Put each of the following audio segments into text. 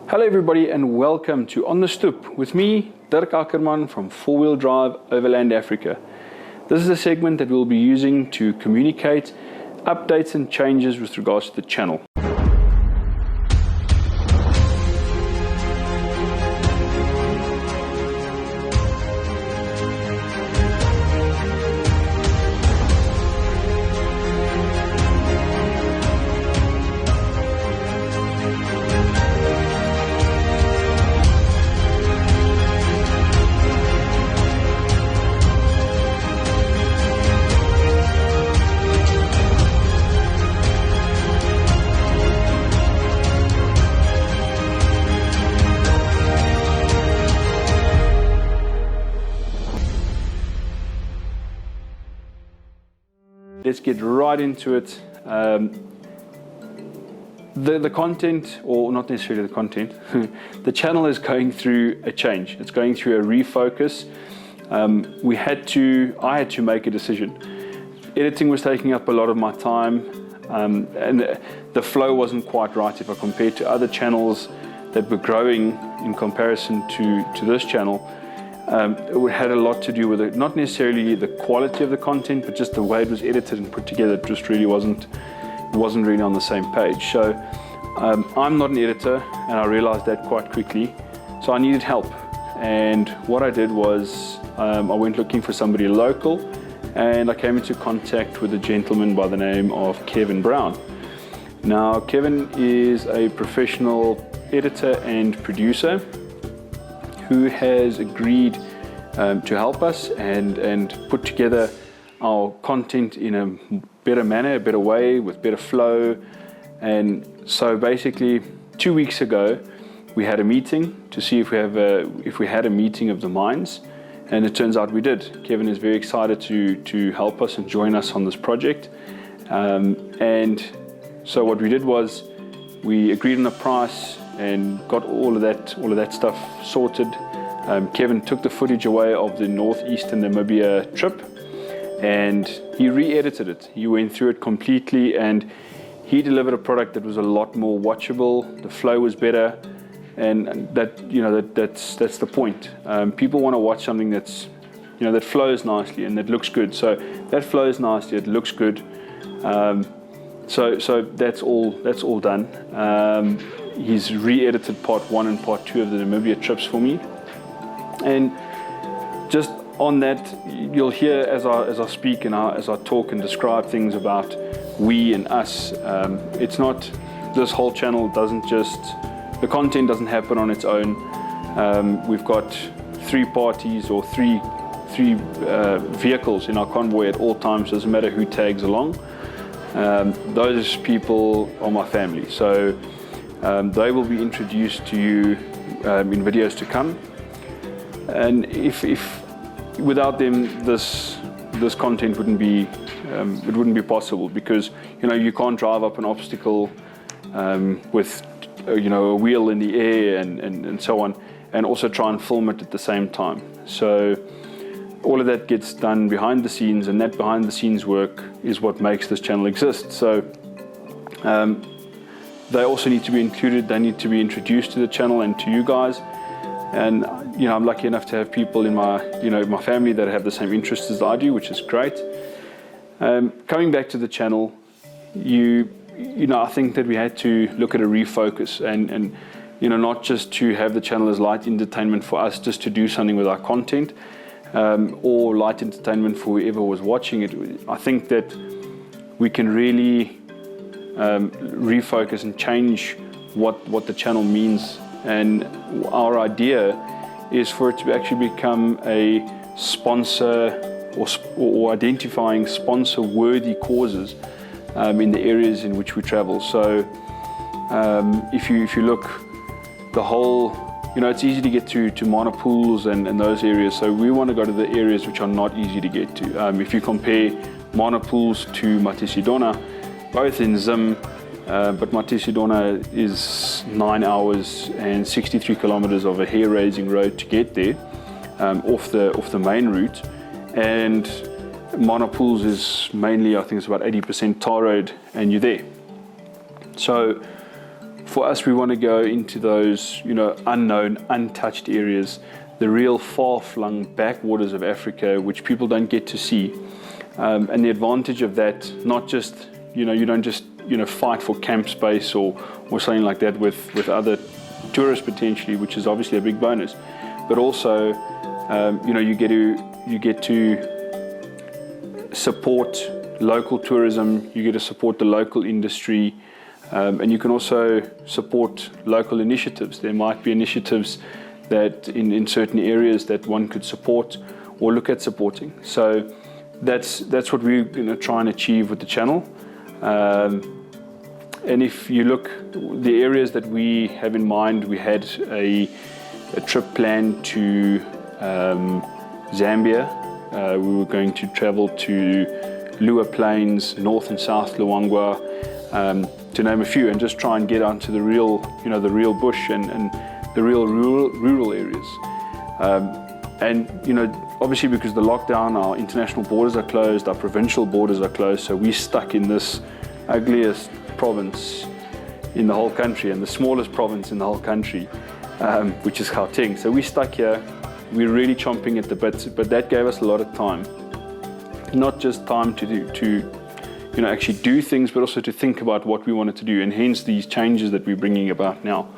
Hello everybody and welcome to On the Stoep with me, Dirk Ackerman from 4Wd Overland Africa. This is a segment that we'll be using to communicate updates and changes with regards to the channel. Let's get right into it. The content, or not necessarily the content, the channel is going through a change. It's going through a refocus. I had to make a decision. Editing was taking up a lot of my time, and the flow wasn't quite right if I compared to other channels that were growing in comparison to this channel. It had a lot to do with it, not necessarily the quality of the content, but just the way it was edited and put together. It just really wasn't really on the same page. So I'm not an editor, and I realized that quite quickly. So I needed help, and what I did was I went looking for somebody local, and I came into contact with a gentleman by the name of Kevin Brown. Now, Kevin is a professional editor and producer who has agreed to help us and put together our content in a better manner, a better way, with better flow. And so basically 2 weeks ago we had a meeting to see if we had a meeting of the minds, and it turns out we did. Kevin is very excited to help us and join us on this project. And so what we did was we agreed on a price and got all of that stuff sorted. Kevin took the footage away of the northeastern Namibia trip, and he re-edited it. He went through it completely, and he delivered a product that was a lot more watchable. The flow was better, and that's the point. People want to watch something that's that flows nicely and that looks good. So that flows nicely, it looks good. So that's all done. He's re-edited part 1 and part 2 of the Namibia trips for me, and just on that, you'll hear as I speak and as I talk and describe things about we and us. It's not, this whole channel doesn't just, the content doesn't happen on its own. We've got 3 parties or three vehicles in our convoy at all times. Doesn't matter who tags along. Those people are my family, so they will be introduced to you in videos to come. And if without them, this content wouldn't be possible, because you can't drive up an obstacle with a wheel in the air and so on, and also try and film it at the same time. So all of that gets done behind the scenes, and that behind the scenes work is what makes this channel exist. So they also need to be included. They need to be introduced to the channel and to you guys. And I'm lucky enough to have people in my family that have the same interests as I do, which is great. Coming back to the channel, I think that we had to look at a refocus, and not just to have the channel as light entertainment for us, just to do something with our content, or light entertainment for whoever was watching it. I think that we can really refocus and change what the channel means. And our idea is for it to actually become a sponsor or identifying sponsor-worthy causes in the areas in which we travel. So if you look, the whole, it's easy to get to monopools and those areas. So we want to go to the areas which are not easy to get to. If you compare monopools to Matisidona, both in Zim, but Matisidona is 9 hours and 63 kilometers of a hair-raising road to get there, off the main route, and monopools is mainly, I think it's about 80% tar road, and you're there. So For us, we want to go into those, you know, unknown, untouched areas, the real far-flung backwaters of Africa, which people don't get to see. And the advantage of that, not just, you know, you don't just, you know, fight for camp space or something like that with other tourists potentially, which is obviously a big bonus, but also, you know, you get to support local tourism, you get to support the local industry, and you can also support local initiatives. There might be initiatives that in certain areas that one could support or look at supporting. So that's what we, you know, try and achieve with the channel. And if you look, the areas that we have in mind, we had a trip planned to Zambia. We were going to travel to Lua Plains, North and South Luangwa, to name a few, and just try and get onto the real, you know, the real bush and the real rural areas. And, you know, obviously because of the lockdown, our international borders are closed, our provincial borders are closed, so we're stuck in this ugliest province in the whole country and the smallest province in the whole country, which is Gauteng. So we're stuck here, we're really chomping at the bit, but that gave us a lot of time. Not just time to you know, actually do things, but also to think about what we wanted to do, and hence these changes that we're bringing about now.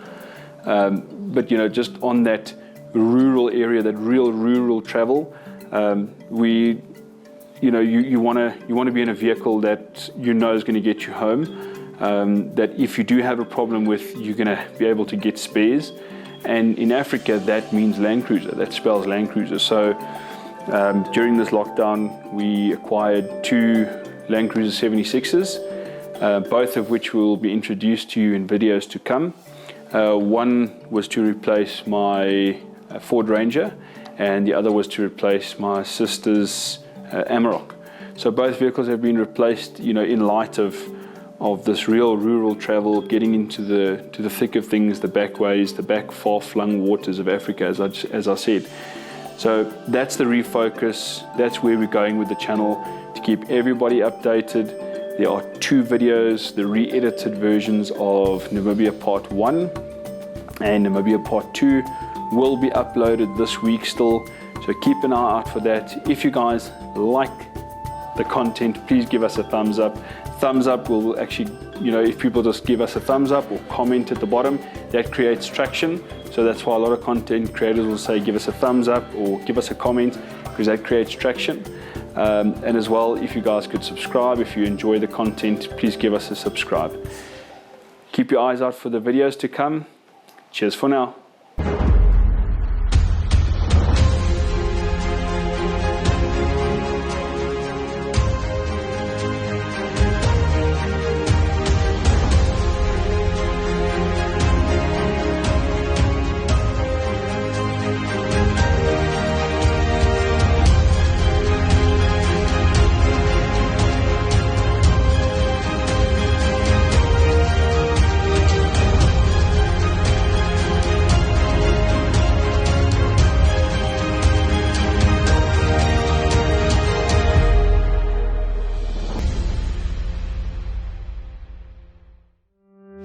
But, you know, just on that rural area, that real rural travel, you know, you want to be in a vehicle that you know is going to get you home, that if you do have a problem with, you're going to be able to get spares. And in Africa, that means Land Cruiser, that spells Land Cruiser. So during this lockdown, we acquired 2 Land Cruiser 76s, both of which will be introduced to you in videos to come. One was to replace my Ford Ranger, and the other was to replace my sister's Amarok. So both vehicles have been replaced, you know, in light of this real rural travel, getting into the thick of things, the backways, the back far-flung waters of Africa, as I said. So that's the refocus. That's where we're going with the channel, to keep everybody updated. There are 2 videos, the re-edited versions of Namibia Part 1 and Namibia Part 2 will be uploaded this week still. So keep an eye out for that. If you guys like the content, please give us a thumbs up. Thumbs up will actually, you know, if people just give us a thumbs up or comment at the bottom, that creates traction. So that's why a lot of content creators will say give us a thumbs up or give us a comment, because that creates traction. And as well, if you guys could subscribe, if you enjoy the content, please give us a subscribe. Keep your eyes out for the videos to come. Cheers for now.